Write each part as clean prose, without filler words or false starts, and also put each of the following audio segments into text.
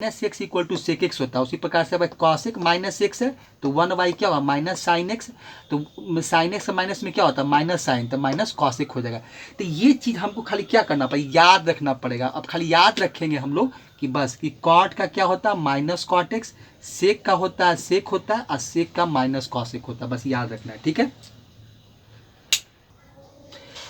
Minus x equal to sec x होता है। उसी प्रकार से भाई कॉस एक्स माइनस एक्स है तो 1/, क्या हुआ, माइनस साइन एक्स। तो साइन एक्स का माइनस में क्या होता है, माइनस साइन, तो माइनस कॉस एक्स हो जाएगा। तो ये चीज़ हमको खाली क्या करना पड़ेगा, याद रखना पड़ेगा। अब खाली याद रखेंगे हम लोग कि बस कि कॉट का क्या होता है, माइनस कॉट एक्स, सेक का होता है सेक होता है, और सेक का माइनस कॉस एक्स होता है। बस याद रखना है, ठीक है।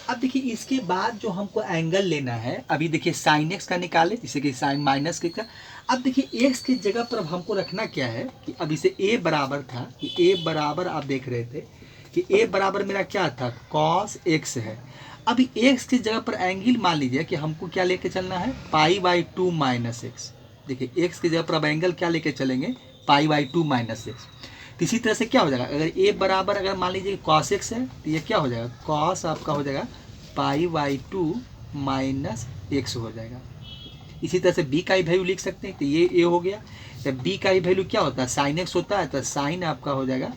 अब देखिए इसके बाद जो हमको एंगल लेना है, अभी देखिए साइन एक्स का निकाले, जैसे कि साइन माइनस के का। अब देखिए एक्स की जगह पर अब हमको रखना क्या है कि अब इसे ए बराबर था, कि ए बराबर आप देख रहे थे कि ए बराबर मेरा क्या था, कॉस एक्स है। अभी एक्स की जगह पर एंगल मान लीजिए कि हमको क्या लेके चलना है, पाई/2 माइनस एक्स। देखिए एक्स की जगह पर अब एंगल क्या लेके चलेंगे, पाई/2 माइनस एक्स। तो इसी तरह से क्या हो जाएगा, अगर ए बराबर अगर मान लीजिए कॉस एक्स है तो ये क्या हो जाएगा, कॉस आपका हो जाएगा पाई/2 माइनस एक्स हो जाएगा। इसी तरह से बी का ही वैल्यू लिख सकते हैं, तो ये ए हो गया। तो बी का ही वैल्यू क्या होता है, साइन एक्स होता है, तो साइन आपका हो जाएगा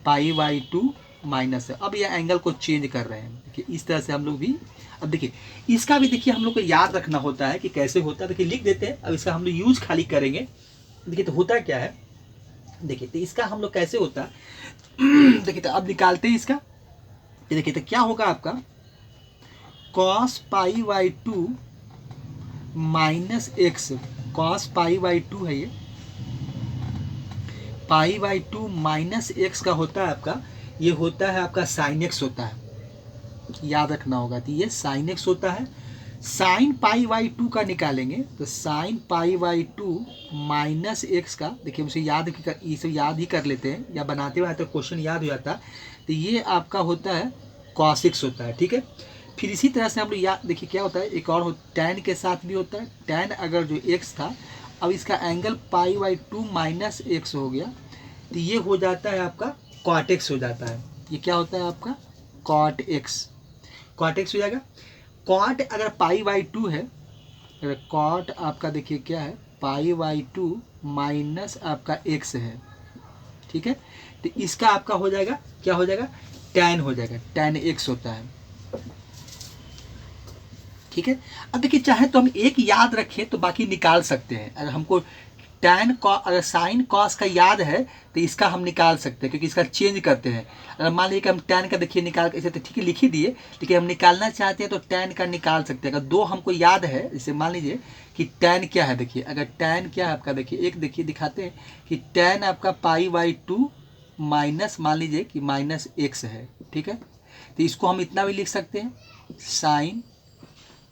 पाई/2 माइनस। अब ये एंगल को चेंज कर रहे हैं, देखिए इस तरह से हम लोग भी। अब देखिए इसका भी देखिए हम लोग को याद रखना होता है कि कैसे होता है। देखिए लिख देते हैं, अब इसका हम लोग यूज खाली करेंगे। देखिए तो होता क्या है, देखिए तो इसका हम लोग कैसे होता है देखिए तो अब निकालते हैं इसका। देखिए तो क्या होगा आपका, cos pi minus x, cos पाई/2 है ये, पाई/2 माइनस एक्स का होता है आपका, ये होता है आपका साइन एक्स होता है, याद रखना होगा। तो ये साइन एक्स होता है। साइन पाई/2 का निकालेंगे तो साइन पाई/2 माइनस एक्स का, देखिए उसे इसे याद ही कर लेते हैं, या बनाते हुए तो क्वेश्चन याद हो जाता है। तो ये आपका होता है कॉस एक्स होता है, ठीक है। फिर इसी तरह से हम लोग याद, देखिए क्या होता है एक और टैन के साथ भी होता है। टैन अगर जो एक्स था, अब इसका एंगल पाई/2 माइनस एक्स हो गया, तो ये हो जाता है आपका कॉट एक्स हो जाता है। ये क्या होता है आपका, कॉट एक्स, कॉट एक्स हो जाएगा। कॉट अगर पाई/2 है, अगर कॉट आपका देखिए क्या है, पाई/2 माइनस आपका एक्स है, ठीक है। तो इसका आपका हो जाएगा, क्या हो जाएगा, टैन हो जाएगा, टैन एक्स होता है, ठीक है। अब देखिए चाहे तो हम एक याद रखें तो बाकी निकाल सकते हैं। अगर हमको टैन अगर साइन कॉस का याद है तो इसका हम निकाल सकते हैं, क्योंकि इसका चेंज करते हैं। अगर मान लीजिए कि हम टैन का देखिए निकाल ऐसे तो ठीक है लिख ही दिए, लेकिन हम निकालना चाहते हैं तो टैन का निकाल सकते हैं। अगर दो हमको याद है, जैसे मान लीजिए कि टैन क्या है, देखिए अगर टैन क्या है आपका, देखिए एक देखिए दिखाते हैं कि टैन आपका पाई/2 माइनस, मान लीजिए कि माइनस एक्स है, ठीक है। तो इसको हम इतना भी लिख सकते हैं, साइन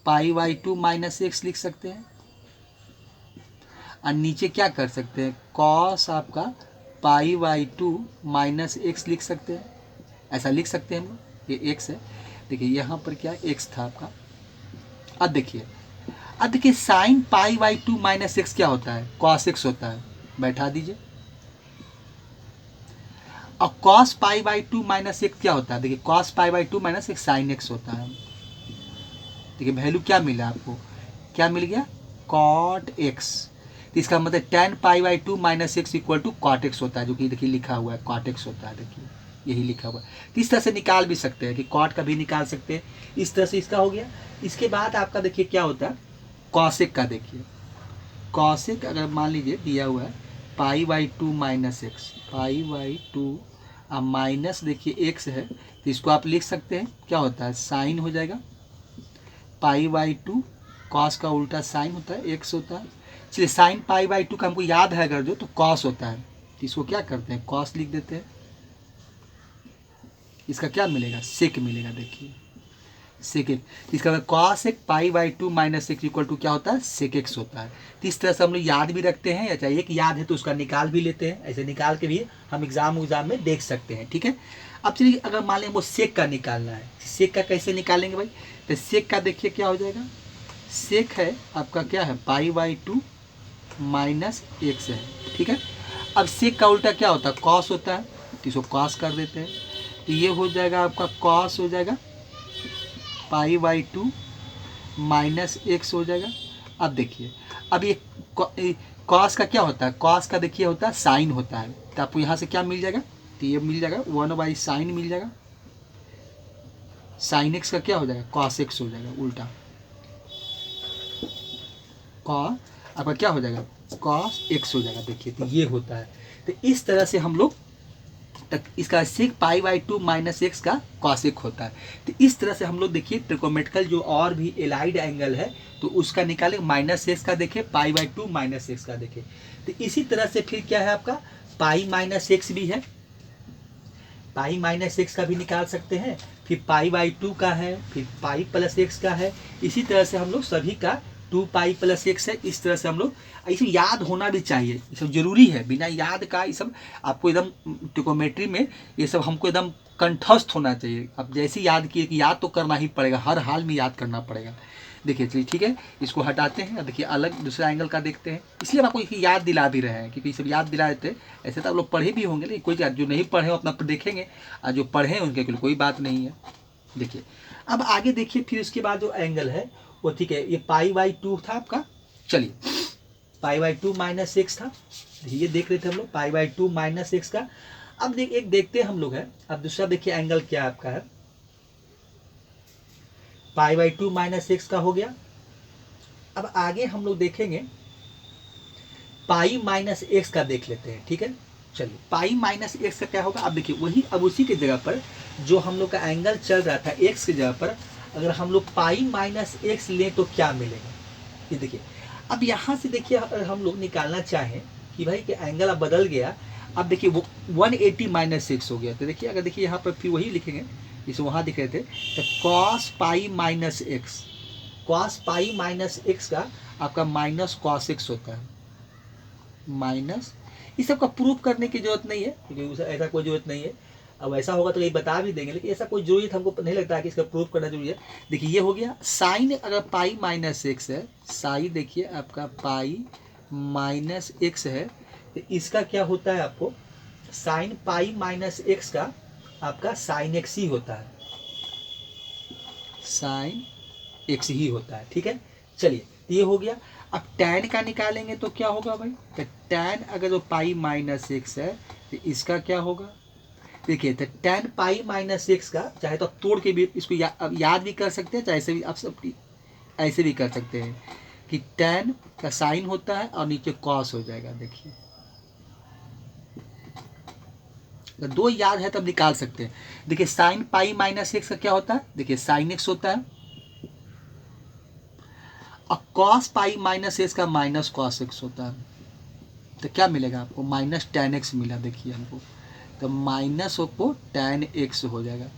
पाई/2 माइनस एक्स लिख सकते हैं। और नीचे क्या कर सकते हैं, कॉस आपका पाई/2 माइनस एक्स लिख सकते हैं, ऐसा लिख सकते हैं हम लोग। ये एक्स है, देखिए यहाँ पर क्या एक्स था आपका। अब देखिए साइन पाई/2 माइनस एक्स क्या होता है, कॉस एक्स होता है, बैठा दीजिए। और कॉस पाई/2 माइनस एक्स क्या होता है, देखिए cos pi minus x sine x होता है। देखिए वैल्यू क्या मिला आपको, क्या मिल गया, कॉट एक्स। तो इसका मतलब tan pi minus x equal to cot x होता है, जो कि देखिए लिखा हुआ है कॉट एक्स होता है, देखिए यही लिखा हुआ है। तो इस तरह से निकाल भी सकते हैं कि कॉट का भी निकाल सकते हैं। इस तरह से इसका हो गया। इसके बाद आपका देखिए क्या होता है, कॉसेक का। देखिए कॉसेक अगर मान लीजिए दिया हुआ है पाई/2 माइनस एक्स, पाई/2 माइनस देखिए एक्स है, तो इसको आप लिख सकते हैं क्या होता है, साइन हो जाएगा पाई/2, कॉस का उल्टा साइन होता है, एक्स होता है। चलिए साइन पाई/2 का हमको याद है अगर जो, तो कॉस होता है, तो इसको क्या करते हैं, कॉस लिख देते हैं। इसका क्या मिलेगा, सेक मिलेगा, देखिए सेक एक्स। इसका कॉस एक पाई/2 माइनस एक्स इक्वल टू क्या होता है, सेक एक्स होता है। तो इस तरह से हम लोग याद भी रखते हैं, या चाहे एक याद है तो उसका निकाल भी लेते हैं। ऐसे निकाल के भी हम एग्जाम में देख सकते हैं, ठीक है। अब चलिए अगर मान लें वो सेक का निकालना है, सेक का कैसे निकालेंगे भाई, तो सेक का देखिए क्या हो जाएगा, सेक है आपका क्या है, पाई/2 माइनस एक्स है, ठीक है। अब सेक का उल्टा क्या होता है, कॉस होता है, तो इसको कॉस कर देते हैं। तो ये हो जाएगा आपका कॉस हो जाएगा पाई/2 माइनस एक्स हो जाएगा। अब देखिए अब ये कॉस का क्या होता है, कॉस का देखिए होता है साइन होता है, तो आपको यहाँ से क्या मिल जाएगा, तो ये मिल जाएगा 1/साइन मिल जाएगा। साइन एक्स का क्या हो जाएगा, कॉस एक्स हो जाएगा उल्टा, कॉस आपका क्या हो जाएगा, कॉस एक्स हो जाएगा। देखिए तो ये होता है। तो इस तरह से हम लोग तक इसका sec pi by two minus x का कॉसेक होता है। तो इस तरह से हम लोग देखिए ट्रिकोमेट्रिकल जो और भी एलाइड एंगल है तो उसका निकालें, माइनस एक्स का देखें, पाई बाई टू माइनस एक्स का देखें। तो इसी तरह से फिर क्या है आपका पाई माइनस एक्स भी है, पाई माइनस एक्स का भी निकाल सकते हैं, फिर पाई बाई टू का है, फिर पाई प्लस एक्स का है। इसी तरह से हम लोग सभी का 2 पाई प्लस एक्स है। इस तरह से हम लोग इसे याद होना भी चाहिए, ये सब जरूरी है। बिना याद का ये सब आपको एकदम ट्रिकोमेट्री में ये सब हमको एकदम कंठस्थ होना चाहिए। अब जैसे याद किए कि याद तो करना ही पड़ेगा, हर हाल में याद करना पड़ेगा। देखिए चलिए ठीक है, इसको हटाते हैं। अब देखिए अलग दूसरा एंगल का देखते हैं, इसलिए हम आपको याद दिला भी रहे हैं क्योंकि सब याद दिला देते हैं। ऐसे तो आप लोग पढ़े भी होंगे, लेकिन कोई जो नहीं पढ़े हो अपना देखेंगे, और जो पढ़े हैं उनके कोई बात नहीं है। देखिए अब आगे देखिए, फिर उसके बाद जो एंगल है वो ठीक है, ये पाई बाई टू था आपका। चलिए पाई बाई टू माइनस एक्स था, ये देख रहे थे हम लोग पाई बाई टू माइनस एक्स का। अब एक देखते हैं हम लोग है। अब दूसरा देखिए एंगल क्या आपका है, पाई बाई टू माइनस एक्स का हो गया। अब आगे हम लोग देखेंगे पाई माइनस एक्स का देख लेते हैं, ठीक है। चलिए पाई माइनस एक्स का क्या होगा, अब देखिए वही, अब उसी की जगह पर जो हम लोग का एंगल चल रहा था एक्स की जगह पर, अगर हम लोग पाई माइनस एक्स लें तो क्या मिलेगा, ये देखिए। अब यहाँ से देखिए अगर हम लोग निकालना चाहें कि भाई कि एंगल अब बदल गया, अब देखिए वो 180 माइनस एक्स हो गया। तो देखिए अगर देखिए यहाँ पर फिर वही लिखेंगे जिसे वहाँ दिख रहे थे, तो cos pi minus x, cos pi minus x का आपका माइनस कॉस एक्स होता है, माइनस। इस सब का प्रूफ करने की जरूरत नहीं है क्योंकि ऐसा कोई जरूरत नहीं है। अब ऐसा होगा तो ये बता भी देंगे, लेकिन ऐसा कोई जरूरत हमको नहीं लगता कि इसका प्रूफ करना जरूरी है। देखिए ये हो गया साइन, अगर पाई माइनस एक्स है, साइन देखिए आपका पाई माइनस एक्स है, तो इसका क्या होता है आपको साइन पाई माइनस एक्स का आपका साइन एक्स ही होता है, साइन एक्स ही होता है, ठीक है। चलिए ये हो गया। अब tan का निकालेंगे तो क्या होगा भाई, तो tan अगर जो पाई माइनस एक्स है तो इसका क्या होगा, देखिए तो tan पाई माइनस एक्स का, चाहे तो आप तोड़ के भी इसको याद भी कर सकते हैं, चाहे ऐसे भी आप सब ऐसे भी कर सकते हैं कि tan का साइन होता है और नीचे कॉस हो जाएगा। देखिए अगर दो याद है तब निकाल सकते हैं। देखिए साइन पाई माइनस एक्स का क्या होता है, देखिए साइन एक्स होता है, और कॉस पाई माइनस एक्स का माइनस कॉस एक्स होता है। तो क्या मिलेगा आपको, माइनस टेन एक्स मिला। देखिए हमको तो माइनस को टेन एक्स हो जाएगा,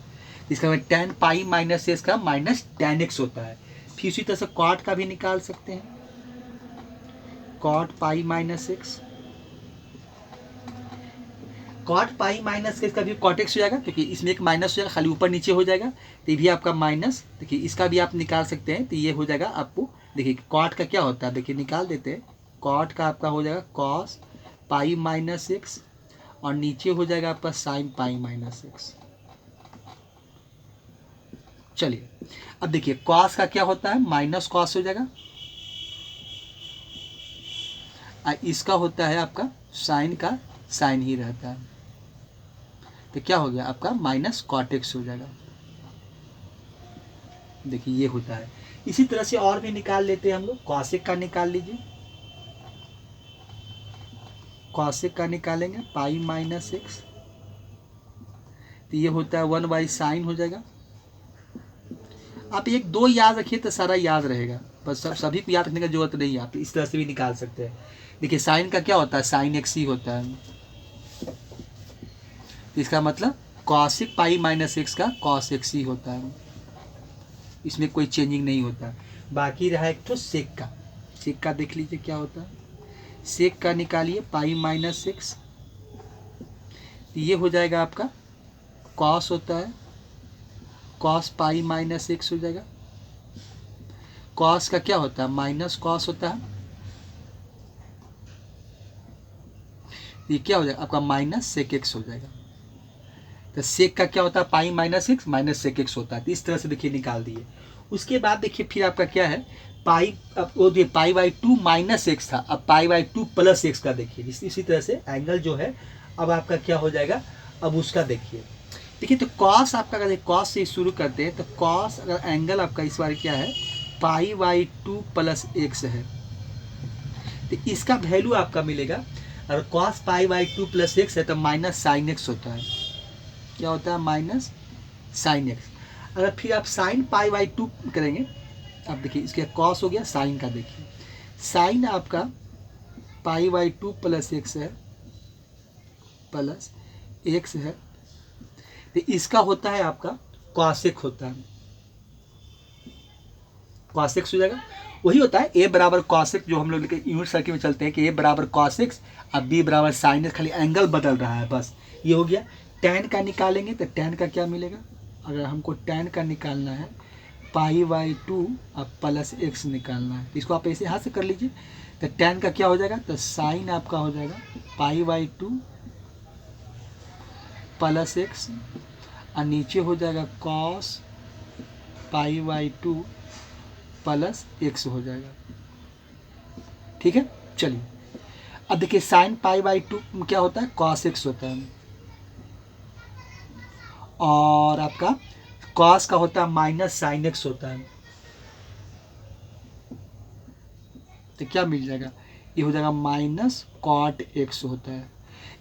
इसका मतलब टेन पाई माइनस एक्स का माइनस टेन एक्स होता है। फिर उसी तरह से कॉट का भी निकाल सकते हैं, cot pi minus x, cot pi minus x का भी कॉट एक्स हो जाएगा क्योंकि इसमें एक माइनस हो जाएगा, खाली ऊपर नीचे हो जाएगा, तो ये भी आपका माइनस। देखिए इसका भी आप निकाल सकते हैं, तो ये हो जाएगा आपको। देखिए कॉट का क्या होता है, देखिए निकाल देते हैं, कॉट का आपका हो जाएगा कॉस पाई माइनस एक्स, और नीचे हो जाएगा आपका साइन पाई माइनस एक्स। चलिए अब देखिए कॉस का क्या होता है, माइनस कॉस हो जाएगा, और इसका होता है आपका साइन का साइन ही रहता है, तो क्या हो गया आपका माइनस कॉट एक्स हो जाएगा। देखिए ये होता है। इसी तरह से और भी निकाल लेते हैं हम लोग, कॉसेक का निकाल लीजिए, कॉसेक का निकालेंगे पाई माइनस एक्स, तो ये होता है 1 बाई साइन हो जाएगा। आप एक दो याद रखिए तो सारा याद रहेगा, बस सभी को याद रखने की जरूरत नहीं है, आप इस तरह से भी निकाल सकते हैं। देखिए साइन का क्या होता है, साइन एक्स ही होता है, इसका मतलब कॉसेक पाई माइनस एक्स का कॉस एक्स ही होता है, इसमें कोई चेंजिंग नहीं होता। बाकी रहा एक तो सेक का, सेक का देख लीजिए क्या होता है, सेक का निकालिए पाई माइनस एक्स, ये हो जाएगा आपका कॉस होता है, कॉस पाई माइनस एक्स हो जाएगा। कॉस का क्या होता है, माइनस कॉस होता है, ये क्या हो जाएगा आपका माइनस सेक एक्स हो जाएगा। तो सेक का क्या होता है, pi minus x minus sec x होता है। तो इस तरह से देखिए निकाल दिए। उसके बाद देखिए फिर आपका क्या है, पाई, अब वो जो पाई बाई टू माइनस एक्स था, अब पाई बाई टू प्लस एक्स का देखिए। इसी तरह से एंगल जो है अब आपका क्या हो जाएगा, अब उसका देखिए। देखिए तो कॉस आपका, अगर कॉस से शुरू करते हैं तो कॉस अगर एंगल आपका इस बार क्या है, पाई बाई टू प्लस एक्स है, तो इसका वैल्यू आपका मिलेगा, अगर cos pi by two plus x है तो माइनस साइन एक्स होता है। क्या होता है? Minus sine x. अगर फिर आप साइन पाई बाई टू करेंगे, अब देखिए इसके कॉस हो गया, साइन का देखिए, साइन आपका पाई बाई टू प्लस एक्स है, प्लस एक्स है, तो इसका होता है आपका कॉसेक होता है, कॉसेक्स हो जाएगा। वही होता है ए बराबर कॉसेक, जो हम लोग यूनिट सर्किल में चलते हैं कि ए बराबर कॉसेक्स अब बी बराबर साइन एक्स, खाली एंगल बदल रहा है बस, ये हो गया। टैन का निकालेंगे तो टैन का क्या मिलेगा? अगर हमको टैन का निकालना है पाई बाई टू अब प्लस एक्स निकालना है, इसको आप ऐसे हाथ से कर लीजिए। तो टैन का क्या हो जाएगा? तो साइन आपका हो जाएगा पाई बाई टू प्लस एक्स, और नीचे हो जाएगा cos pi by two plus x हो जाएगा। ठीक है, चलिए अब देखिए साइन पाई बाई टू क्या होता है? कॉस एक्स होता है, और आपका कॉस का होता है माइनस साइन एक्स होता है। तो क्या मिल जाएगा? ये हो जाएगा माइनस कॉट एक्स होता है।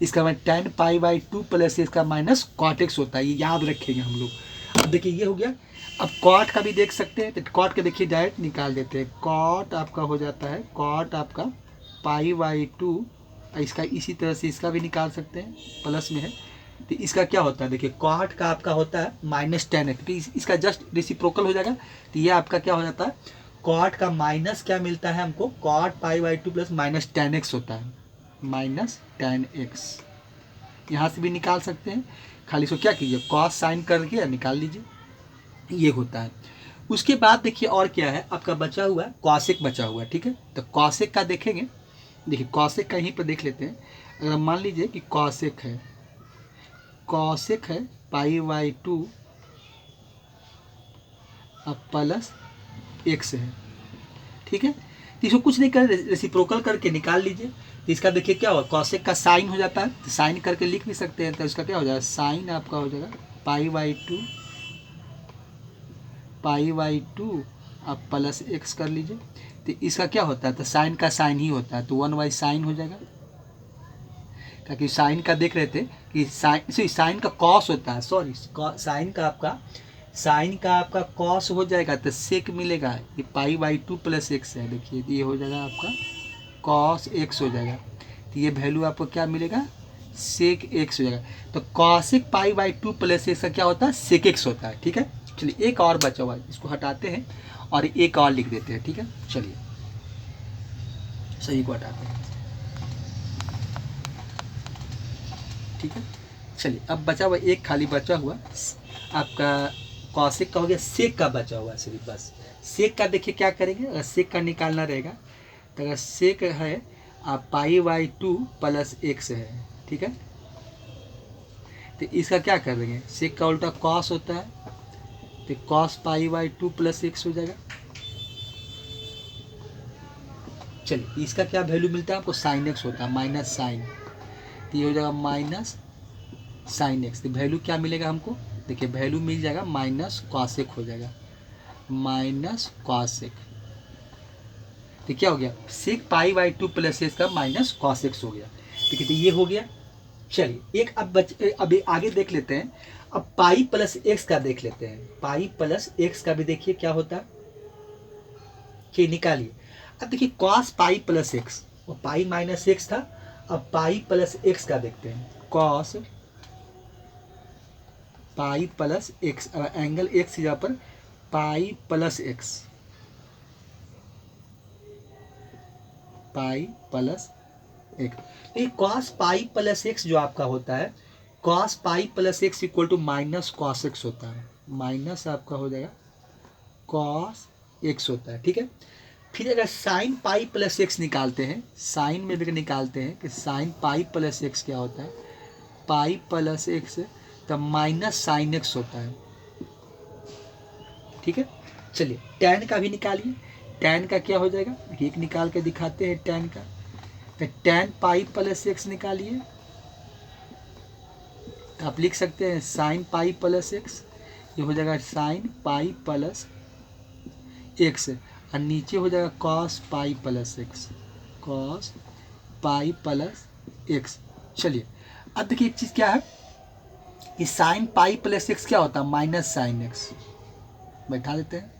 इसका मतलब ten pi by two plus इसका माइनस कॉट एक्स होता है, ये याद रखेंगे हम लोग। अब देखिए ये हो गया। अब कॉट का भी देख सकते हैं, तो कॉट का देखिए डायरेक्ट निकाल देते हैं। कॉट आपका हो जाता है, कॉट आपका पाई बाई टू, इसका इसी तरह से इसका भी निकाल सकते हैं, प्लस में है। तो इसका क्या होता है? देखिए कॉट का आपका होता है माइनस टेन एक्स, इसका जस्ट रेसिप्रोकल हो जाएगा। तो ये आपका क्या हो जाता है? कॉट का माइनस क्या मिलता है हमको? Cot pi by two plus minus tan x होता है, माइनस टेन एक्स। यहाँ से भी निकाल सकते हैं, खाली इसको क्या कीजिए कॉस साइन करके निकाल लीजिए, ये होता है। उसके बाद देखिए और क्या है आपका बचा हुआ है, कॉसेक बचा हुआ है। ठीक है, तो कॉसेक का देखेंगे, देखिए कॉसेक का यहीं पर देख लेते हैं। अगर मान लीजिए कि कॉसेक है, कॉसेक है पाई बाई टू अब प्लस एक्स है। ठीक है, तो इसको कुछ नहीं कर, रेसिप्रोकल करके निकाल लीजिए। तो इसका देखिए क्या होगा? कॉसेक का साइन हो जाता है, तो साइन करके लिख भी सकते हैं। तो इसका क्या हो जाएगा? साइन आपका हो जाएगा पाई बाई टू आप प्लस एक्स कर लीजिए। तो इसका क्या होता है? तो साइन का साइन ही होता है, तो वन बाई साइन हो जाएगा। ताकि साइन का देख रहे थे कि साइन का कॉस होता है, सॉरी साइन का आपका कॉस हो जाएगा, तो सेक मिलेगा। ये पाई बाई टू प्लस एक्स है, देखिए ये हो जाएगा आपका कॉस एक्स हो जाएगा। तो ये वैल्यू आपको क्या मिलेगा? सेक एक्स हो जाएगा। तो cosec pi by two plus x का क्या होता है? सेक एक्स होता है। ठीक है, चलिए एक और बचा हुआ है, इसको हटाते हैं और एक और लिख देते हैं। ठीक है, चलिए सही को हटाते हैं। ठीक है, चलिए अब बचा हुआ एक खाली बचा हुआ आपका कॉसेक का हो गया, सेक का बचा हुआ है सिर्फ बस। सेक का देखिए क्या करेंगे, अगर सेक का निकालना रहेगा तो अगर सेक है आप पाई बाई टू प्लस एक्स है। ठीक है, तो इसका क्या कर देंगे? सेक का उल्टा कॉस होता है, तो cos pi by two plus x हो जाएगा। चलिए इसका क्या वैल्यू मिलता है आपको? साइन एक्स होता है, माइनस साइन, तो ये हो जाएगा माइनस साइन एक्स। तो वैल्यू क्या मिलेगा हमको? देखिए वैल्यू मिल जाएगा माइनस कॉसेक हो जाएगा, माइनस कॉसेक। तो क्या हो गया? Sec pi by two plus x का माइनस कॉसेक्स हो गया। देखिए तो ये हो गया। चलिए एक अब अभी आगे देख लेते हैं। अब पाई प्लस एक्स का देख लेते हैं। पाई प्लस एक्स का भी देखिए क्या होता है कि निकालिए। अब देखिए कॉस पाई प्लस एक्स, और पाई माइनस एक्स था, अब पाई प्लस एक्स का देखते हैं। Cos pi plus x, angle x की जगह पर pi plus x, pi plus x. ये कॉस पाई प्लस एक्स जो आपका होता है, cos pi plus x equal to minus cos x होता है, माइनस आपका हो जाएगा कॉस एक्स होता है। ठीक है, फिर अगर साइन पाई प्लस एक्स निकालते हैं, साइन में भी निकालते हैं कि साइन पाई प्लस एक्स क्या होता है? पाई प्लस एक्स तब माइनस साइन एक्स होता है। ठीक है, चलिए टैन का भी निकालिए। टैन का क्या हो जाएगा? एक निकाल के दिखाते हैं टैन का। तो टैन पाई प्लस एक्स निकालिए, तो आप लिख सकते हैं साइन पाई प्लस एक्स, ये हो जाएगा साइन पाई प्लस एक्स, और नीचे हो जाएगा cos pi plus x, cos pi plus x. चलिए अब देखिए एक चीज़ क्या है कि साइन पाई प्लस एक्स क्या होता है, माइनस साइन एक्स। बैठा देते हैं।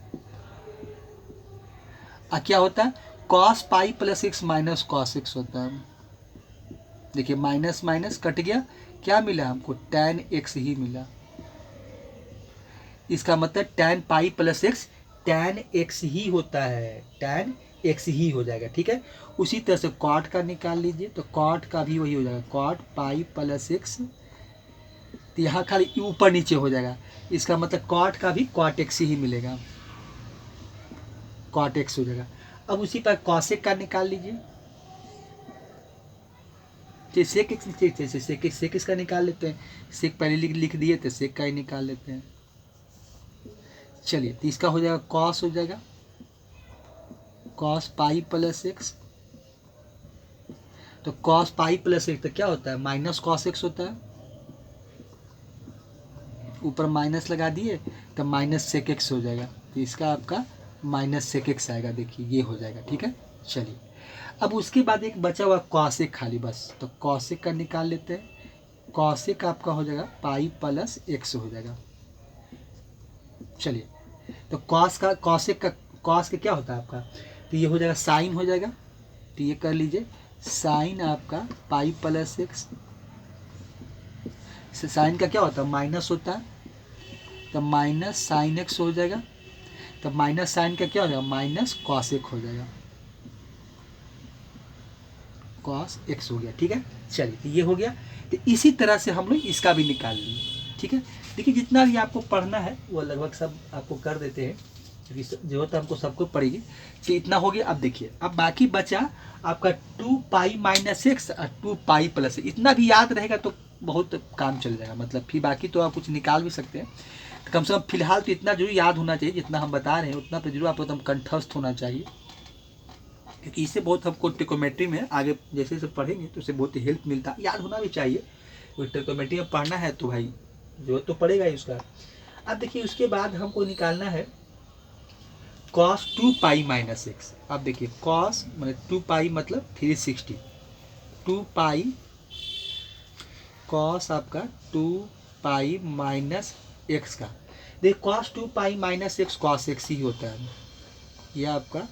क्या होता है, cos pi plus x minus cos x होता है। देखिए माइनस माइनस कट गया, क्या मिला हमको, tan एक्स ही मिला। इसका मतलब tan pi plus x tan x ही होता है, tan एक्स ही हो जाएगा। ठीक है, उसी तरह से कॉट का निकाल लीजिए, तो कॉट का भी वही हो जाएगा, कॉट पाई प्लस एक्स। तो यहाँ खाली ऊपर नीचे हो जाएगा, इसका मतलब कॉट का भी कॉट एक्स ही मिलेगा, कॉट एक्स हो जाएगा। अब उसी पर कॉसेक का निकाल लीजिए, सेक एक्स, सेक एक्स का निकाल लेते हैं। सेक पहले लिख दिए थे, सेक का ही निकाल लेते हैं। चलिए तो इसका हो जाएगा कॉस, हो जाएगा कॉस पाई प्लस एक्स। तो कॉस पाई प्लस एक्स तो क्या होता है, माइनस कॉस एक्स होता है। ऊपर माइनस लगा दिए तो माइनस सेक एक्स हो जाएगा। तो इसका आपका माइनस सेक एक्स आएगा, देखिए ये हो जाएगा। ठीक है, चलिए अब उसके बाद एक बचा हुआ कॉसेक खाली बस, तो कॉसेक का निकाल लेते हैं। कॉसेक आपका हो जाएगा पाई प्लस एक्स हो जाएगा। चलिए तो कॉस का कॉसेक का कॉस का क्या होता है आपका, तो ये हो जाएगा साइन हो जाएगा। तो ये कर लीजिए, साइन आपका पाई प्लस एक्स। साइन का क्या होता है, माइनस होता है, तो माइनस साइन एक्स हो जाएगा। तो माइनस साइन का क्या हो जाएगा, माइनस कॉस एक्स हो जाएगा, कॉस एक्स हो गया। ठीक है, चलिए तो ये हो गया। तो इसी तरह से हम लोग इसका भी निकाल लिए। ठीक है, देखिए जितना भी आपको पढ़ना है वो लगभग सब आपको कर देते हैं, क्योंकि जरूरत हमको सबको पड़ेगी। तो इतना हो गया। अब देखिए अब बाकी बचा आपका 2 पाई माइनस एक्स और 2 पाई प्लस। इतना भी याद रहेगा तो बहुत काम चल जाएगा, मतलब फिर बाकी तो आप कुछ निकाल भी सकते हैं। तो कम से कम फिलहाल तो इतना जरूर याद होना चाहिए, जितना हम बता रहे हैं उतना तो जरूर आपको एकदम कंठस्थ होना चाहिए, क्योंकि इससे बहुत हमको ट्रिकोमेट्री में आगे जैसे जैसे पढ़ेंगे तो उससे बहुत ही हेल्प मिलता है। याद होना भी चाहिए, ट्रिकोमेट्री में पढ़ना है तो भाई जरूरत तो पड़ेगा ही उसका। अब देखिए उसके बाद हमको निकालना है कॉस 2 पाई माइनस एक्स। अब देखिए कॉस मतलब 2 पाई मतलब 360, 2 पाई कॉस आपका 2 पाई माइनस एक्स का। देखिए cos 2 pi minus x cos x ही होता है, यह आपका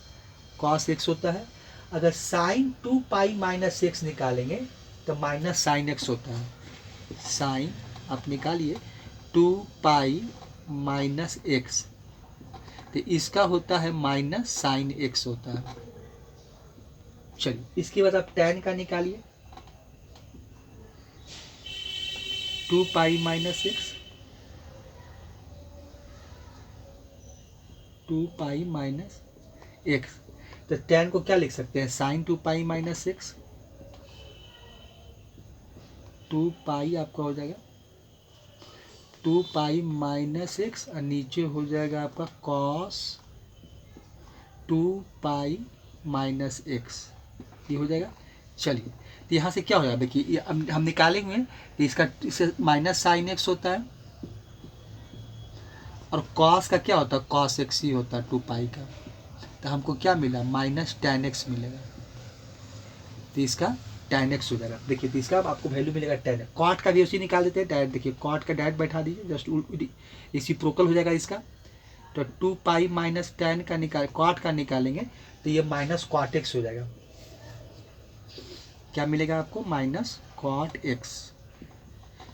कॉस एक्स होता है। अगर साइन 2 पाई माइनस एक्स निकालेंगे तो माइनस साइन एक्स होता है। साइन आप निकालिए 2 पाई माइनस एक्स, तो इसका होता है माइनस साइन एक्स होता है। चलिए इसके बाद आप tan का निकालिए, 2 pi minus x, 2 pi minus x. तो tan को क्या लिख सकते हैं, साइन 2 पाई माइनस एक्स। 2 पाई आपका हो जाएगा 2 पाई माइनस एक्स और नीचे हो जाएगा आपका कॉस 2 पाई माइनस एक्स, ये हो जाएगा। चलिए तो यहाँ से क्या हो जाएगा, देखिए ये हम निकालेंगे तो इससे माइनस साइन एक्स होता है, और कॉस का क्या होता है, कॉस एक्स ही होता है 2 पाई का। तो हमको क्या मिला, माइनस tan एक्स मिलेगा। तो इसका tan एक्स हो जाएगा। देखिए तो इसका आपको वैल्यू मिलेगा tan। कॉट का भी उसी निकाल देते हैं डायरेक्ट। देखिए कॉट का डायरेक्ट बैठा दीजिए, जस्ट रेसिप्रोकल हो जाएगा इसका। तो 2 पाई माइनस tan का कॉट का निकालेंगे तो ये माइनस कॉट एक्स हो जाएगा। क्या मिलेगा आपको, माइनस कॉट एक्स,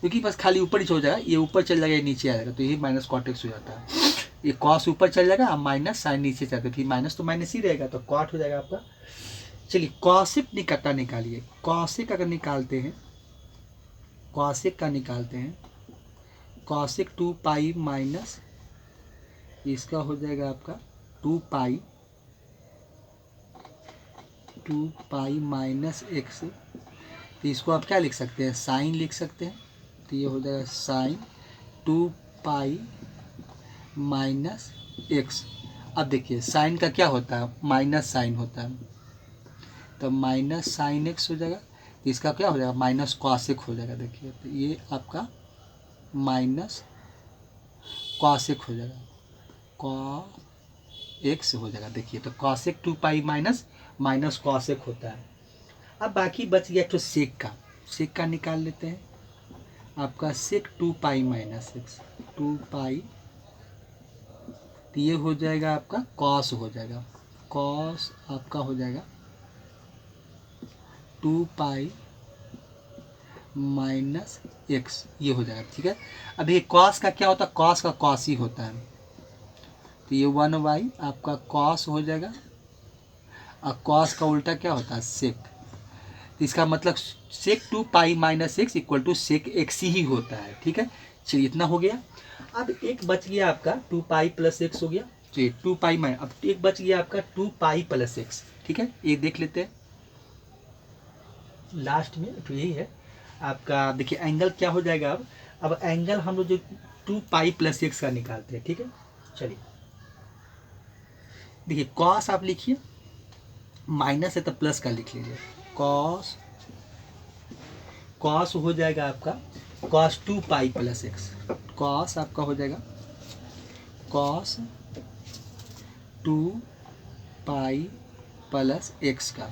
क्योंकि बस खाली ऊपर नीचे हो जाएगा, ये ऊपर चल जाएगा ये नीचे आ जाएगा, तो यही माइनस कॉट एक्स हो जाता है। ये कॉस ऊपर चल जाएगा और माइनस साइन नीचे चलता है, फिर माइनस तो माइनस ही रहेगा, तो कॉट हो जाएगा आपका। चलिए कॉसेक निकटा निकालिए। कॉसेक अगर निकालते हैं, कॉसेक का निकालते हैं, कॉसेक 2 पाई माइनस इसका हो जाएगा आपका 2 पाई माइनस एक्स। तो इसको आप क्या लिख सकते हैं, साइन लिख सकते हैं। तो ये हो जाएगा साइन 2 पाई माइनस एक्स। अब देखिए साइन का क्या होता है, माइनस साइन होता है, तो माइनस साइन एक्स हो जाएगा। तो इसका क्या हो जाएगा, माइनस कॉसेक हो जाएगा। देखिए तो ये आपका माइनस कॉसेक हो जाएगा, कॉ एक्स हो जाएगा। देखिए तो cosec 2 pi minus minus cosec होता है। अब बाकी बच गया तो सेक का निकाल लेते हैं। आपका सेक 2 पाई माइनस एक्स, 2 पाई, तो ये हो जाएगा आपका कॉस हो जाएगा, कॉस आपका हो जाएगा 2 पाई माइनस एक्स, ये हो जाएगा। ठीक है, अब ये कॉस का क्या होता है, कॉस का कॉस ही होता है, तो ये 1/, आपका कॉस हो जाएगा, और कॉस का उल्टा क्या होता है, सेक। तो इसका मतलब sec 2 pi minus x equal to sec x ही होता है। ठीक है, चलिए इतना हो गया। अब एक बच गया आपका 2 पाई प्लस एक्स हो गया, चलिए 2 पाई माइनस, अब एक बच गया आपका 2 पाई प्लस एक्स। ठीक है, ये देख लेते हैं लास्ट में, तो यही है आपका। देखिए एंगल क्या हो जाएगा, अब एंगल हम लोग जो 2 पाई प्लस एक्स का निकालते हैं। ठीक है, चलिए देखिए कॉस आप लिखिए, माइनस है तो प्लस का लिख लीजिए, कॉस, कॉस हो जाएगा आपका cos 2 pi plus x, cos आपका हो जाएगा कॉस 2 पाई प्लस एक्स का,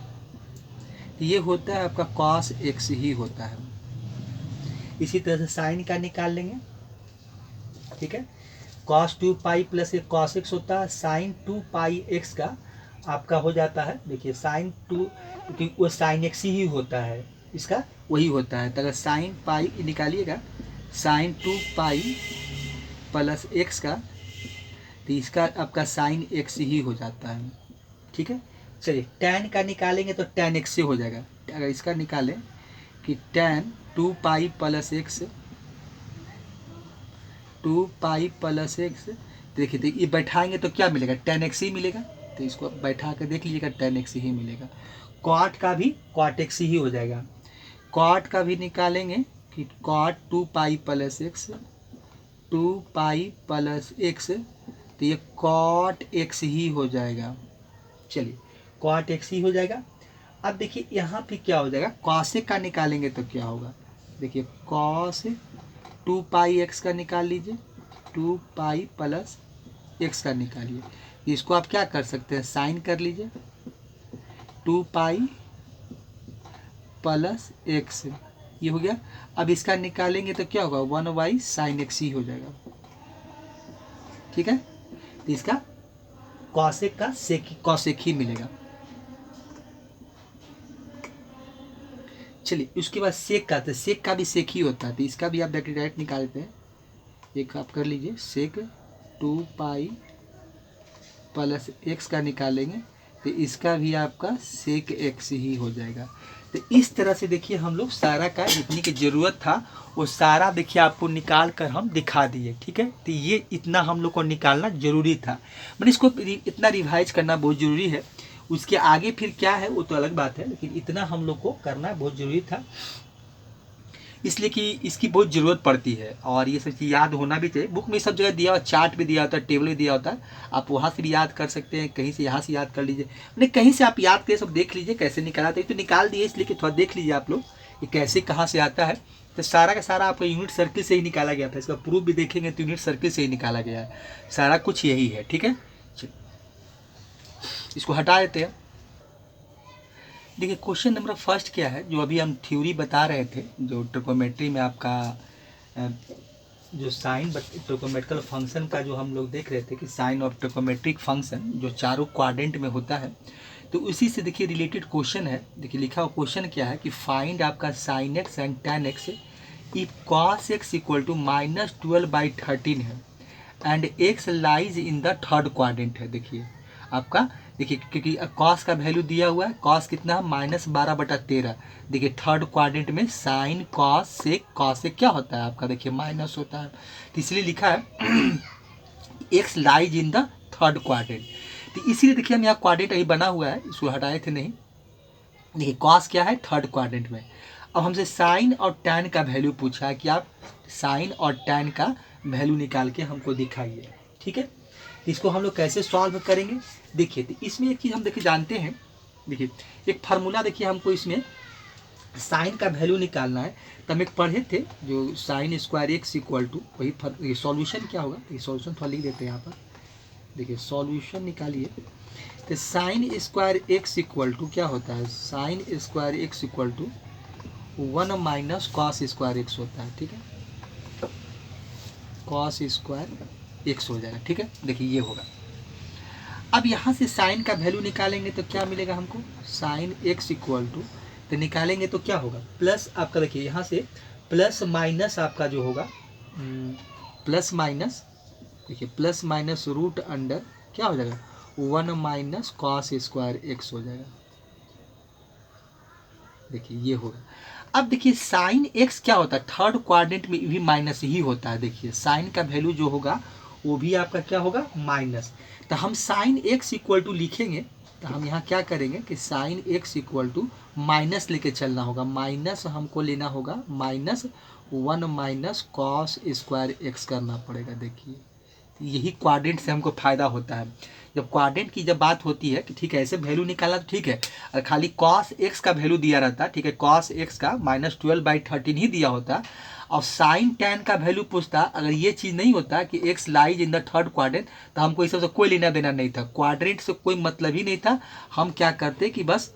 ये होता है आपका कॉस एक्स ही होता है। इसी तरह से साइन का निकाल लेंगे। ठीक है, कॉस 2 पाई प्लस एक कॉस एक्स होता है, साइन 2 पाई एक्स का आपका हो जाता है, देखिए साइन 2, क्योंकि वो साइन एक्स ही होता है, इसका वही होता है। तो अगर साइन पाई निकालिएगा, साइन 2 पाई प्लस एक्स का, तो इसका आपका साइन एक्स ही हो जाता है। ठीक है, चलिए टैन का निकालेंगे तो टैन एक्स से हो जाएगा। अगर इसका निकालें कि tan 2 pi plus x, 2 pi plus x, देखिए ये बैठाएंगे तो क्या मिलेगा, टैन एक्स ही मिलेगा। तो इसको बैठा कर देख लीजिएगा, टैन एक्स ही मिलेगा। कॉट का भी कॉट एक्स ही हो जाएगा। कॉट का भी निकालेंगे कि cot 2 pi plus x, 2 pi plus x, तो ये कॉट एक्स ही हो जाएगा। चलिए कॉट एक्स ही हो जाएगा। अब देखिए यहाँ पे क्या हो जाएगा, कॉसेक का निकालेंगे तो क्या होगा, देखिए कॉस 2 पाई एक्स का निकाल लीजिए, 2 पाई प्लस एक्स का निकालिए। इसको आप क्या कर सकते हैं, साइन कर लीजिए, 2 पाई प्लस एक्स, ये हो गया। अब इसका निकालेंगे तो क्या होगा, 1/, साइन एक्स ही हो जाएगा। ठीक है, तो इसका कॉसेक का सेक, कॉसेक ही मिलेगा। चलिए उसके बाद सेक का, तो सेक का भी सेक ही होता है, तो इसका भी आप डायरेक्ट निकालते हैं। एक आप कर लीजिए, सेक 2 पाई प्लस एक्स का निकालेंगे तो इसका भी आपका सेक एक्स ही हो जाएगा। तो इस तरह से देखिए हम लोग सारा का जितनी की ज़रूरत था वो सारा देखिए आपको निकाल कर हम दिखा दिए। ठीक है, तो ये इतना हम लोग को निकालना ज़रूरी था, मैंने इसको इतना रिवाइज करना बहुत ज़रूरी है। उसके आगे फिर क्या है वो तो अलग बात है, लेकिन इतना हम लोग को करना बहुत ज़रूरी था, इसलिए कि इसकी बहुत ज़रूरत पड़ती है। और ये सब चीज़ याद होना भी चाहिए। बुक में सब जगह दिया हुआ, चार्ट भी दिया होता है, टेबल भी दिया होता है, आप वहाँ से भी याद कर सकते हैं, कहीं से यहाँ से याद कर लीजिए, मैंने कहीं से आप याद करें, सब देख लीजिए कैसे निकाला था। तो निकाल दिए इसलिए कि थोड़ा देख लीजिए आप लोग कि कैसे कहाँ से आता है। तो सारा का सारा आपका यूनिट सर्किल से ही निकाला गया था, इसका प्रूफ भी देखेंगे तो यूनिट सर्किल से ही निकाला गया है, सारा कुछ यही है। ठीक है, इसको हटा देते हैं। देखिए क्वेश्चन नंबर फर्स्ट क्या है, जो अभी हम थ्योरी बता रहे थे, जो ट्रिकोमेट्री में आपका जो साइन ट्रिकोमेट्रिकल फंक्शन का जो हम लोग देख रहे थे कि साइन ऑफ ट्रिकोमेट्रिक फंक्शन जो चारों क्वाड्रेंट में होता है, तो उसी से देखिए रिलेटेड क्वेश्चन है। देखिए लिखा हुआ क्वेश्चन क्या है कि फाइंड आपका sine x and tan x if cos x equal to -12/13 है and x lies in the third quadrant है। देखिए आपका, देखिए क्योंकि कॉस का वैल्यू दिया हुआ है, कॉस कितना है -12/13। देखिए थर्ड क्वाड्रेंट में साइन कॉस से क्या होता है आपका, देखिए माइनस होता है, तो इसलिए लिखा है x lies in the third quadrant. तो इसीलिए देखिए हम यहाँ क्वाड्रेंट अभी बना हुआ है, इसको हटाए थे नहीं। देखिए कॉस क्या है, थर्ड क्वाड्रेंट में। अब हमसे साइन और टैन का वैल्यू पूछा है कि आप साइन और टैन का वैल्यू निकाल के हमको दिखाइए। ठीक है, इसको हम लोग कैसे सॉल्व करेंगे, देखिए तो इसमें एक चीज़ हम देखिए जानते हैं। देखिए एक फार्मूला, देखिए हमको इसमें साइन का वैल्यू निकालना है, तो हम एक पढ़े थे जो sine square x equal to, वही सॉल्यूशन क्या होगा, ये सॉल्यूशन थोड़ा लिख देते हैं यहाँ पर। देखिए सॉल्यूशन निकालिए, तो sine square x equal to क्या होता है, sine square x equal to 1 minus cos square x होता है। ठीक है, कॉस स्क्वायर एक्स हो जाएगा। ठीक है, देखिए ये होगा। अब यहाँ से साइन का वैल्यू निकालेंगे तो क्या मिलेगा हमको, साइन एक्स इक्वल टू, तो निकालेंगे तो क्या होगा, प्लस आपका देखिए यहाँ से प्लस माइनस आपका जो होगा प्लस माइनस, देखिए प्लस माइनस रूट अंडर क्या हो जाएगा 1 माइनस कॉस स्क्वायर एक्स हो जाएगा। देखिए ये होगा। अब देखिए साइन एक्स क्या होता है, थर्ड क्वाड्रेंट में भी माइनस ही होता है। देखिए साइन का वैल्यू जो होगा वो भी आपका क्या होगा माइनस। तो हम साइन एक्स इक्वल टू लिखेंगे तो हम यहाँ क्या करेंगे कि sine x equal to minus लेके चलना होगा, माइनस हमको लेना होगा minus 1 minus cos square x करना पड़ेगा। देखिए यही क्वाड्रेंट से हमको फायदा होता है। जब क्वाड्रेंट की जब बात होती है कि ठीक है ऐसे वैल्यू निकाला तो ठीक है, और खाली कॉस एक्स का वैल्यू दिया रहता है, ठीक है कॉस एक्स का -12/13 ही दिया होता, और साइन टैन का वैल्यू पूछता, अगर ये चीज़ नहीं होता कि x lies in the third quadrant तो हमको इस सबसे कोई लेना देना नहीं था, क्वाड्रेंट से कोई मतलब ही नहीं था। हम क्या करते कि बस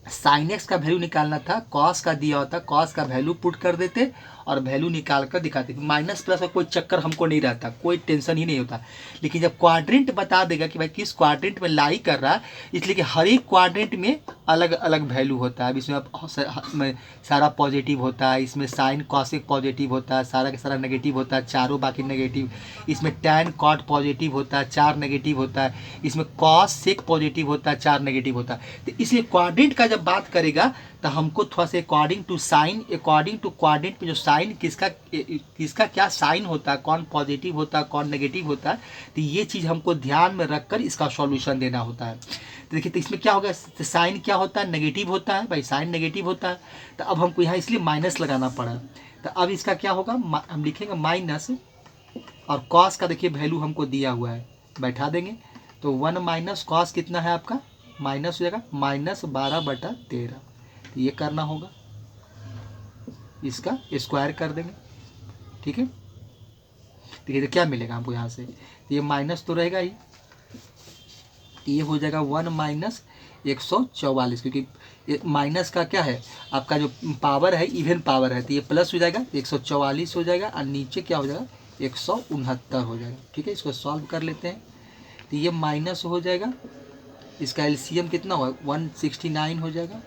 साइन एक्स का वैल्यू निकालना था, कॉस का दिया होता कॉस का वैल्यू पुट कर देते और वैल्यू निकाल कर दिखाते। माइनस प्लस का कोई चक्कर हमको नहीं रहता, कोई टेंशन ही नहीं होता। लेकिन जब क्वाड्रेंट बता देगा कि भाई किस क्वाड्रेंट में लाई कर रहा है, इसलिए कि हर एक क्वाड्रेंट में अलग अलग वैल्यू होता है। इसमें सारा पॉजिटिव होता है, इसमें साइन कॉसिक पॉजिटिव होता है, सारा का सारा नेगेटिव होता है, चारों बाकी नेगेटिव। इसमें टैन कॉट पॉजिटिव होता है, 4 नेगेटिव होता है। इसमें कॉस सेक पॉजिटिव होता है, 4 नेगेटिव होता है। तो इसलिए क्वाड्रेंट का जब बात करेगा तो हमको थोड़ा सा according to sine, according to quadrant में जो साइन किसका क्या साइन होता है, कौन पॉजिटिव होता है कौन नेगेटिव होता है, तो ये चीज़ हमको ध्यान में रखकर इसका सॉल्यूशन देना होता है। तो देखिए तो इसमें क्या होगा, साइन क्या होता है नेगेटिव होता है, भाई साइन नेगेटिव होता है, तो अब हमको यहाँ इसलिए माइनस लगाना पड़ा। तो अब इसका क्या होगा, हम लिखेंगे माइनस, और कॉस का देखिए वैल्यू हमको दिया हुआ है, बैठा देंगे तो 1 माइनस कॉस कितना है आपका माइनस हो जाएगा -12/13। तो ये करना होगा, इसका स्क्वायर कर देंगे। ठीक है, देखिए तो क्या मिलेगा हमको यहाँ से, तो ये माइनस तो रहेगा ही, ये हो जाएगा 1 माइनस 144, क्योंकि माइनस का क्या है आपका जो पावर है इवन पावर है, तो ये प्लस हो जाएगा 144 हो जाएगा, और नीचे क्या हो जाएगा 169 हो जाएगा। ठीक है, इसको सॉल्व कर लेते हैं। तो ये माइनस हो जाएगा, इसका एलसीएम कितना होगा 169 हो जाएगा,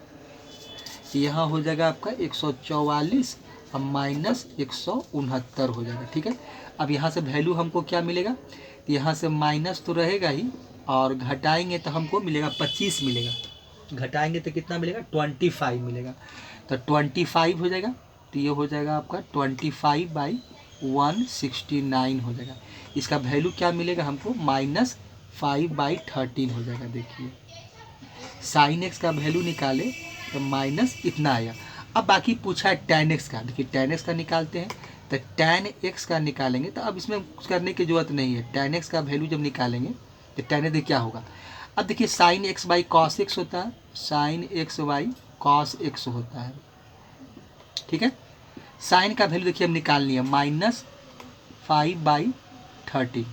यहाँ हो जाएगा आपका 144 और माइनस 169 हो जाएगा। ठीक है, अब यहाँ से वैल्यू हमको क्या मिलेगा, यहाँ से माइनस तो रहेगा ही, और घटाएंगे तो हमको मिलेगा 25 मिलेगा, घटाएंगे तो कितना मिलेगा 25 मिलेगा, तो 25 हो जाएगा। तो ये हो जाएगा आपका 25/169 हो जाएगा। इसका वैल्यू क्या मिलेगा हमको -5/13 हो जाएगा। देखिए साइन एक्स का वैल्यू निकाले तो माइनस इतना आया। अब बाकी पूछा है tan एक्स का, देखिए tan एक्स का निकालते हैं, तो tan एक्स का निकालेंगे तो अब इसमें कुछ करने की ज़रूरत नहीं है। tan एक्स का वैल्यू जब निकालेंगे तो tan एक्स क्या होगा, अब देखिए sine x by cos x होता है, sine x by cos x होता है। ठीक है, साइन का वैल्यू देखिए हम निकालनी है -5/13,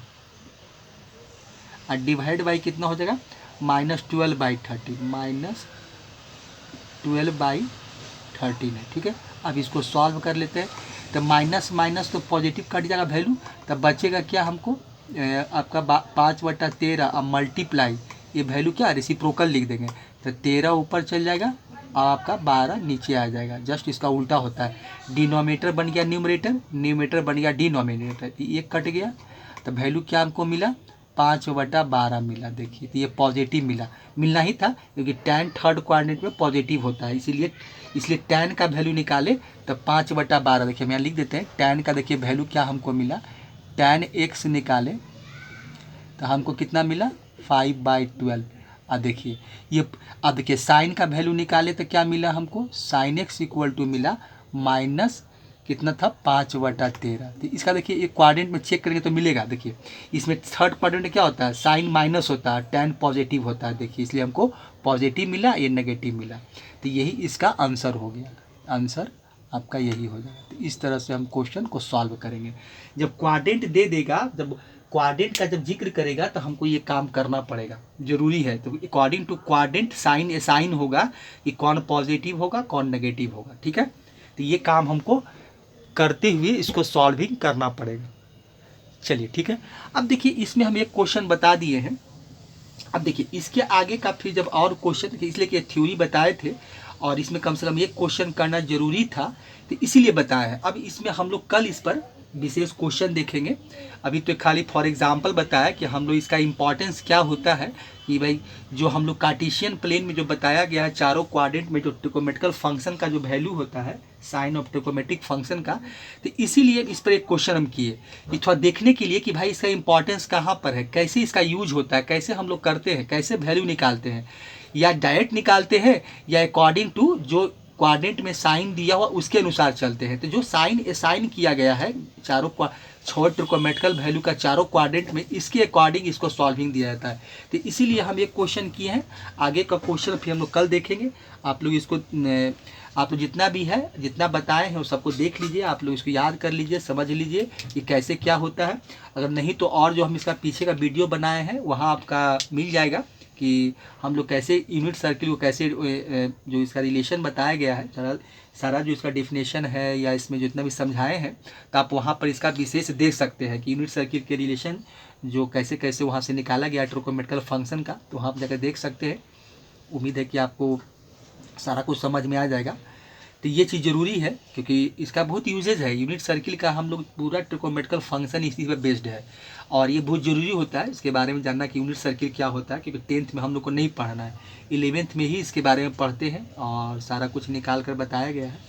और डिवाइड बाई कितना हो जाएगा -12/13, -12/13 है। ठीक है, अब इसको सॉल्व कर लेते हैं, तो माइनस माइनस तो पॉजिटिव कट जाएगा वैल्यू, तब बचेगा क्या हमको आपका 5/13 और मल्टीप्लाई, ये वैल्यू क्या रेसिप्रोकल लिख देंगे, तो 13 ऊपर चल जाएगा और आपका 12 नीचे आ जाएगा। जस्ट इसका उल्टा होता है, डिनोमिनेटर बन गया न्यूमरेटर, न्यूमरेटर बन गया डिनोमिनेटर, ये कट गया, तो वैल्यू क्या हमको मिला 5/12 मिला। देखिए तो ये पॉजिटिव मिला, मिलना ही था क्योंकि tan थर्ड क्वाड्रेंट में पॉजिटिव होता है, इसलिए tan का वैल्यू निकाले तो 5/12। देखिए हम यहाँ लिख देते हैं tan का, देखिए वैल्यू क्या हमको मिला, tan x निकाले तो हमको कितना मिला 5/12। अब देखिए ये, अब देखिए साइन का वैल्यू निकाले तो क्या मिला हमको, साइन एक्स इक्वल टू मिला माइनस कितना था 5/13। तो इसका देखिए एक क्वाड्रेंट में चेक करेंगे तो मिलेगा। देखिए इसमें थर्ड क्वाड्रेंट में क्या होता है, साइन माइनस होता है, tan पॉजिटिव होता है। देखिए इसलिए हमको पॉजिटिव मिला, ये नेगेटिव मिला, तो यही इसका आंसर हो गया, आंसर आपका यही हो जाएगा। तो इस तरह से हम क्वेश्चन को सॉल्व करेंगे। जब क्वाड्रेंट दे देगा, जब क्वाड्रेंट का जब जिक्र करेगा तो हमको ये काम करना पड़ेगा, जरूरी है। तो according to quadrant sine assign होगा कि कौन पॉजिटिव होगा कौन नेगेटिव होगा, ठीक है। तो ये काम हमको करते हुए इसको सॉल्विंग करना पड़ेगा। चलिए ठीक है। अब देखिए इसमें हम एक क्वेश्चन बता दिए हैं। अब देखिए इसके आगे का फिर जब और क्वेश्चन, इसलिए कि थ्योरी बताए थे और इसमें कम से कम एक क्वेश्चन करना जरूरी था, तो इसीलिए बताया है। अब इसमें हम लोग कल इस पर विशेष क्वेश्चन देखेंगे। अभी तो खाली फॉर एग्जांपल बताया कि हम लोग इसका इम्पोर्टेंस क्या होता है, कि भाई जो हम लोग कार्टेशियन प्लेन में जो बताया गया है चारों क्वाड्रेंट में जो ट्रिगोनोमेट्रिकल फंक्शन का जो वैल्यू होता है साइन ऑफ ट्रिगोनोमेट्रिक फंक्शन का, तो इसीलिए इस पर एक क्वेश्चन हम किए कि थोड़ा देखने के लिए कि भाई इसका इंपॉर्टेंस कहाँ पर है, कैसे इसका यूज होता है, कैसे हम लोग करते हैं, कैसे वैल्यू निकालते हैं, या डायरेक्ट निकालते हैं या अकॉर्डिंग टू जो क्वाड्रेंट में साइन दिया हुआ उसके अनुसार चलते हैं। तो जो साइन असाइन किया गया है चारों छह ट्रिगोनोमेट्रिकल वैल्यू का चारों क्वाड्रेंट में, इसके अकॉर्डिंग इसको सॉल्विंग दिया जाता है। तो इसीलिए हम एक क्वेश्चन किए हैं। आगे का क्वेश्चन फिर हम लोग कल देखेंगे। आप लोग इसको आप लोग जितना भी है जितना बताए हैं वो सबको देख लीजिए, आप लोग इसको याद कर लीजिए, समझ लीजिए कि कैसे क्या होता है। अगर नहीं तो और जो हम इसका पीछे का वीडियो बनाए हैं वहाँ आपका मिल जाएगा कि हम लोग कैसे यूनिट सर्किल को कैसे जो इसका रिलेशन बताया गया है सारा जो इसका डेफिनेशन है या इसमें जितना भी समझाए हैं, तो आप वहाँ पर इसका विशेष देख सकते हैं कि यूनिट सर्किल के रिलेशन जो कैसे कैसे वहाँ से निकाला गया ट्रिगोनोमेट्रिकल फंक्शन का, तो वहाँ आप जाकर देख सकते हैं। उम्मीद है कि आपको सारा कुछ समझ में आ जाएगा। तो ये चीज़ ज़रूरी है क्योंकि इसका बहुत यूजेज है। यूनिट सर्किल का हम लोग पूरा ट्रिगोनोमेट्रिकल फंक्शन इसी पर बेस्ड है और ये बहुत ज़रूरी होता है इसके बारे में जानना कि यूनिट सर्किल क्या होता है, क्योंकि 10th में हम लोग को नहीं पढ़ना है, 11th में ही इसके बारे में पढ़ते हैं और सारा कुछ निकाल कर बताया गया है।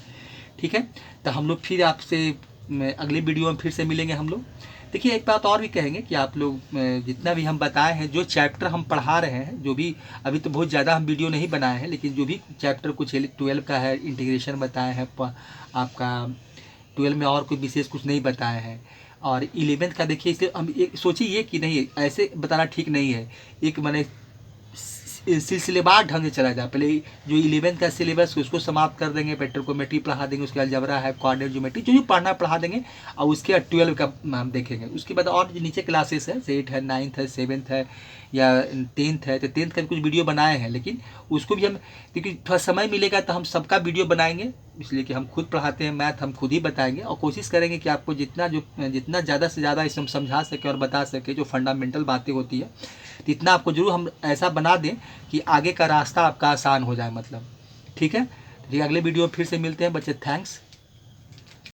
ठीक है, तो हम लोग फिर आपसे अगले वीडियो में फिर से मिलेंगे हम लोग। देखिए एक बात और भी कहेंगे कि आप लोग जितना भी हम बताए हैं, जो चैप्टर हम पढ़ा रहे हैं, जो भी अभी तो बहुत ज़्यादा हम वीडियो नहीं बनाए हैं, लेकिन जो भी चैप्टर कुछ 12 का है इंटीग्रेशन बताए हैं आपका, 12 में और कोई विशेष कुछ नहीं बताए हैं, और 11th का देखिए इसलिए हम एक सोचिए ये कि नहीं ऐसे बताना ठीक नहीं है, एक मैंने सिलसिलेवार ढंग से चला जाए। पहले जो 11th का सिलेबस उसको समाप्त कर देंगे, फिर ट्रिगोनोमेट्री पढ़ा देंगे, उसके बाद अलजेब्रा है, कोऑर्डिनेट ज्योमेट्री, जो भी पढ़ना पढ़ा देंगे, और उसके बाद 12 का हम देखेंगे। उसके बाद और जो नीचे क्लासेस है 8 है 9th है 7th है या 10th है, तो 10th का कुछ वीडियो बनाए हैं, लेकिन उसको भी हम क्योंकि थोड़ा समय मिलेगा तो हम सबका वीडियो बनाएंगे, इसलिए कि हम खुद पढ़ाते हैं मैथ, हम खुद ही बताएंगे और कोशिश करेंगे कि आपको जितना ज़्यादा से ज़्यादा इसे हम समझा सके और बता सके जो फंडामेंटल बातें होती है, तो इतना आपको जरूर हम ऐसा बना दें कि आगे का रास्ता आपका आसान हो जाए मतलब। ठीक है, अगले वीडियो में फिर से मिलते हैं बच्चे। थैंक्स।